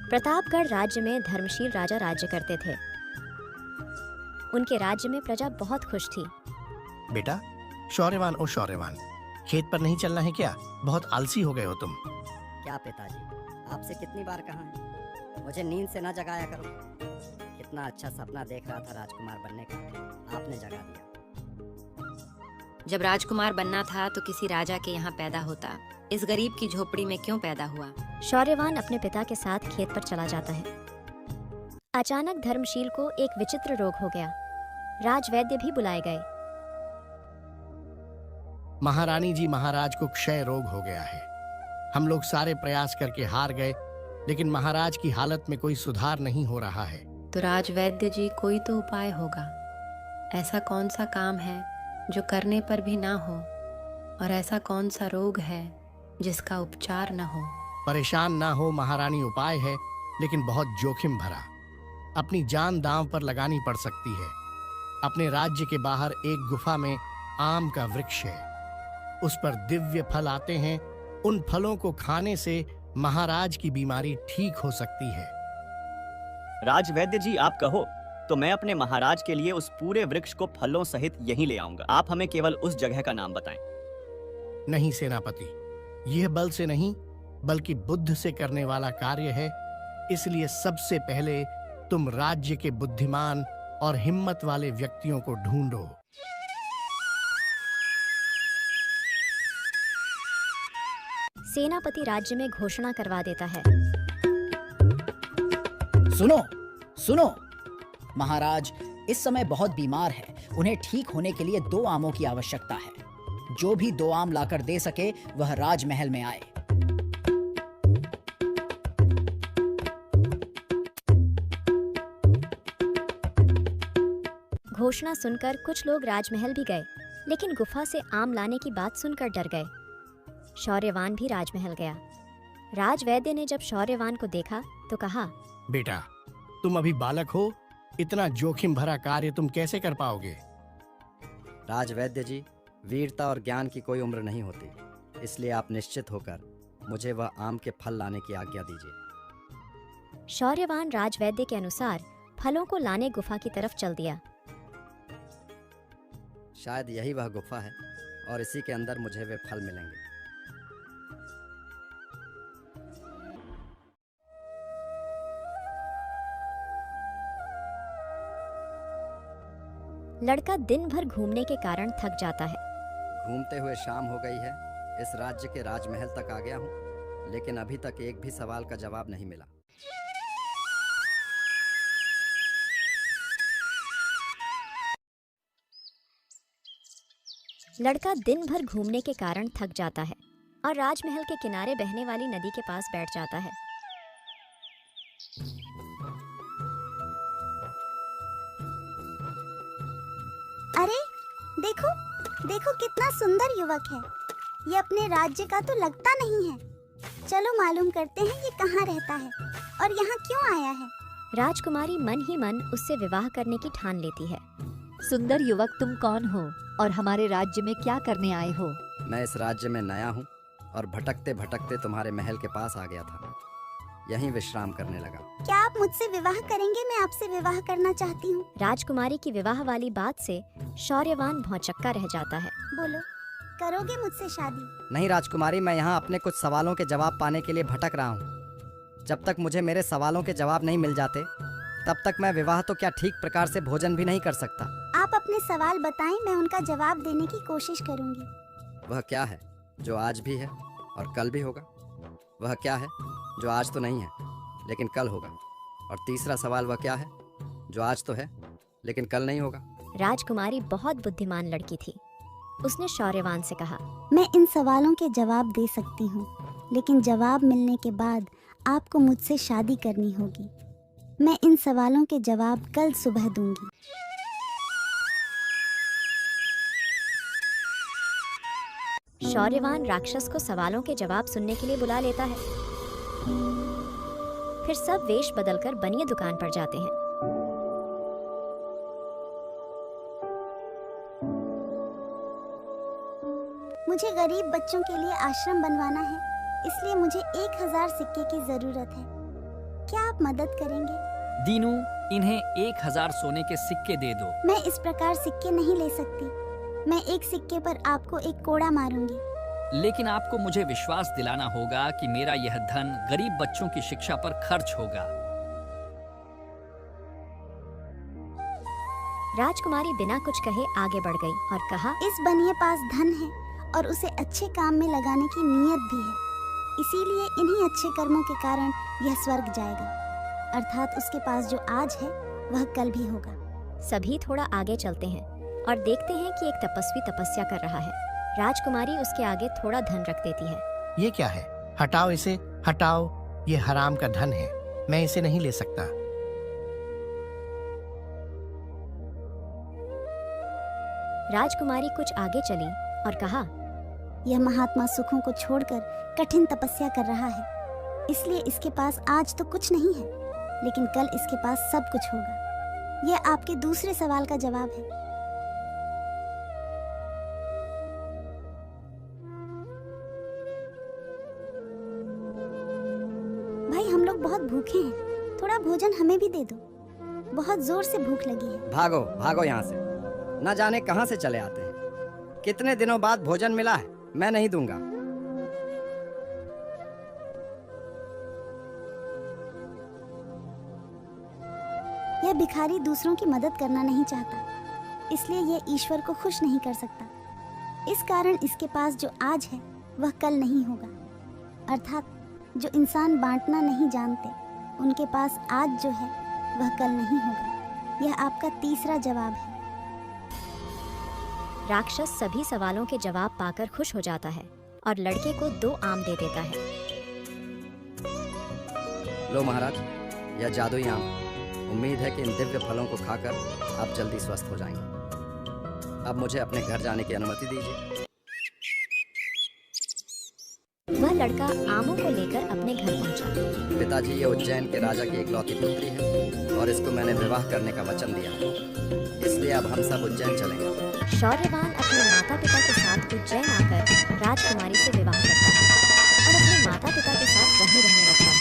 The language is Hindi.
प्रतापगढ़ राज्य में धर्मशील राजा राज्य करते थे। उनके राज्य में प्रजा बहुत खुश थी। बेटा, शौर्यवान ओ शौर्यवान, खेत पर नहीं चलना है क्या? बहुत आलसी हो गए हो तुम। क्या पिताजी, आपसे कितनी बार कहा है, मुझे नींद से ना जगाया करो। कितना अच्छा सपना देख रहा था राजकुमार बनने का, आपने जगा दिया। जब राजकुमार बनना था तो किसी राजा के यहाँ पैदा होता, इस गरीब की झोपड़ी में क्यों पैदा हुआ? शौर्यवान अपने पिता के साथ खेत पर चला जाता है। अचानक धर्मशील को एक विचित्र रोग हो गया। राजवैद्य भी बुलाए गए। महारानी जी, महाराज को क्षय रोग हो गया है। हम लोग सारे प्रयास करके हार गए, लेकिन महाराज की हालत में कोई सुधार नहीं हो रहा है। तो राजवैद्य जी, कोई तो उपाय होगा। ऐसा कौन सा काम है जो करने पर भी ना हो, और ऐसा कौन सा रोग है जिसका उपचार न हो? परेशान ना हो महारानी, उपाय है, लेकिन बहुत जोखिम भरा। अपनी जान दांव पर लगानी पड़ सकती है। अपने राज्य के बाहर एक गुफा में आम का वृक्ष है। उस पर दिव्य फल आते हैं। उन फलों को खाने से महाराज की बीमारी ठीक हो सकती है। राजवैद्य जी, आप कहो तो मैं अपने महाराज के लिए उस पूरे वृक्ष को फलों सहित यहीं ले आऊंगा। आप हमें केवल उस जगह का नाम बताएं। नहीं सेनापति, यह बल से नहीं बल्कि बुद्ध से करने वाला कार्य है। इसलिए सबसे पहले तुम राज्य के बुद्धिमान और हिम्मत वाले व्यक्तियों को ढूंढो। सेनापति राज्य में घोषणा करवा देता है। सुनो सुनो, महाराज इस समय बहुत बीमार है। उन्हें ठीक होने के लिए 2 आमों की आवश्यकता है। जो भी 2 आम लाकर दे सके वह राजमहल में आए। घोषणा सुनकर कुछ लोग राजमहल भी गए, लेकिन गुफा से आम लाने की बात सुनकर डर गए। शौर्यवान भी राजमहल गया। राजवैद्य ने जब शौर्यवान को देखा तो कहा, बेटा, तुम अभी बालक हो, इतना जोखिम भरा कार्य तुम कैसे कर पाओगे? राजवैद्य जी, वीरता और ज्ञान की कोई उम्र नहीं होती, इसलिए आप निश्चित होकर मुझे वह आम के फल लाने की आज्ञा दीजिए। शौर्यवान राजवैद्य के अनुसार फलों को लाने गुफा की तरफ चल दिया। शायद यही वह गुफा है और इसी के अंदर मुझे वे फल मिलेंगे। लड़का दिन भर घूमने के कारण थक जाता है। घूमते हुए शाम हो गई है। इस राज्य के राजमहल तक आ गया हूँ, लेकिन अभी तक एक भी सवाल का जवाब नहीं मिला। लड़का दिन भर घूमने के कारण थक जाता है और राजमहल के किनारे बहने वाली नदी के पास बैठ जाता है। अरे देखो देखो, कितना सुंदर युवक है। ये अपने राज्य का तो लगता नहीं है। चलो मालूम करते हैं ये कहाँ रहता है और यहाँ क्यों आया है। राजकुमारी मन ही मन उससे विवाह करने की ठान लेती है। सुंदर युवक, तुम कौन हो और हमारे राज्य में क्या करने आए हो? मैं इस राज्य में नया हूँ और भटकते भटकते तुम्हारे महल के पास आ गया था। यहीं विश्राम करने लगा। क्या आप मुझसे विवाह करेंगे? मैं आपसे विवाह करना चाहती हूँ। राजकुमारी की विवाह वाली बात से शौर्यवान भौंचक्का रह जाता है। बोलो, करोगे मुझसे शादी? नहीं राजकुमारी, मैं यहाँ अपने कुछ सवालों के जवाब पाने के लिए भटक रहा हूँ। जब तक मुझे मेरे सवालों के जवाब नहीं मिल जाते, तब तक मैं विवाह तो क्या ठीक प्रकार से भोजन भी नहीं कर सकता। आप अपने सवाल बताएं, मैं उनका जवाब देने की कोशिश करूंगी। वह क्या है जो आज भी है और कल भी होगा? वह क्या है जो आज तो नहीं है लेकिन कल होगा? और तीसरा सवाल, वह क्या है जो आज तो है लेकिन कल नहीं होगा? राजकुमारी बहुत बुद्धिमान लड़की थी। उसने शौर्यवान से कहा, मैं इन सवालों के जवाब दे सकती हूँ, लेकिन जवाब मिलने के बाद आपको मुझसे शादी करनी होगी। मैं इन सवालों के जवाब कल सुबह दूंगी। शौर्यवान राक्षस को सवालों के जवाब सुनने के लिए बुला लेता है। फिर सब वेश बदलकर बनिए दुकान पर जाते हैं। मुझे गरीब बच्चों के लिए आश्रम बनवाना है, इसलिए मुझे 1000 सिक्के की जरूरत है। क्या आप मदद करेंगे? दीनू, इन्हें 1000 सोने के सिक्के दे दो। मैं इस प्रकार सिक्के नहीं ले सकती। मैं एक सिक्के पर आपको एक कोड़ा मारूंगी। लेकिन आपको मुझे विश्वास दिलाना होगा कि मेरा यह धन गरीब बच्चों की शिक्षा पर खर्च होगा। राजकुमारी बिना कुछ कहे आगे बढ़ गई और कहा, इस बनिए पास धन है और उसे अच्छे काम में लगाने की नीयत भी है, इसीलिए इन्हीं अच्छे कर्मों के कारण यह स्वर्ग जाएगा। अर्थात उसके पास जो आज है वह कल भी होगा। सभी थोड़ा आगे चलते हैं और देखते हैं कि एक तपस्वी तपस्या कर रहा है। राजकुमारी उसके आगे थोड़ा धन रख देती है। ये क्या है? हटाओ इसे, हटाओ। ये हराम का धन है, मैं इसे नहीं ले सकता। राजकुमारी कुछ आगे चली और कहा, यह महात्मा सुखों को छोड़कर कठिन तपस्या कर रहा है, इसलिए इसके पास आज तो कुछ नहीं है, लेकिन कल इसके पास सब कुछ होगा। यह आपके दूसरे सवाल का जवाब है। भाई, हम लोग बहुत भूखे हैं, थोड़ा भोजन हमें भी दे दो। बहुत जोर से भूख लगी है। भागो भागो यहाँ से, न जाने कहाँ से चले आते हैं। कितने दिनों बाद भोजन मिला है, मैं नहीं दूंगा। यह भिखारी दूसरों की मदद करना नहीं चाहता, इसलिए यह ईश्वर को खुश नहीं कर सकता। इस कारण इसके पास जो आज है वह कल नहीं होगा। अर्थात जो इंसान बांटना नहीं जानते, उनके पास आज जो है वह कल नहीं होगा। यह आपका तीसरा जवाब है। राक्षस सभी सवालों के जवाब पाकर खुश हो जाता है और लड़के को 2 आम दे देता है। लो महाराज, यह जादुई आम। उम्मीद है कि इन दिव्य फलों को खाकर आप जल्दी स्वस्थ हो जाएंगे। अब मुझे अपने घर जाने की अनुमति दीजिए। वह लड़का आमों को लेकर अपने घर पहुंचा। पिताजी, ये उज्जैन के राजा की इकलौती पुत्री है और इसको मैंने विवाह करने का वचन दिया है, इसलिए अब हम सब उज्जैन चलेंगे। शौर्यवान अपने माता पिता के साथ उज्जैन आकर राजकुमारी से विवाह करता है और अपने माता पिता के साथ वहीं रहने लगता है।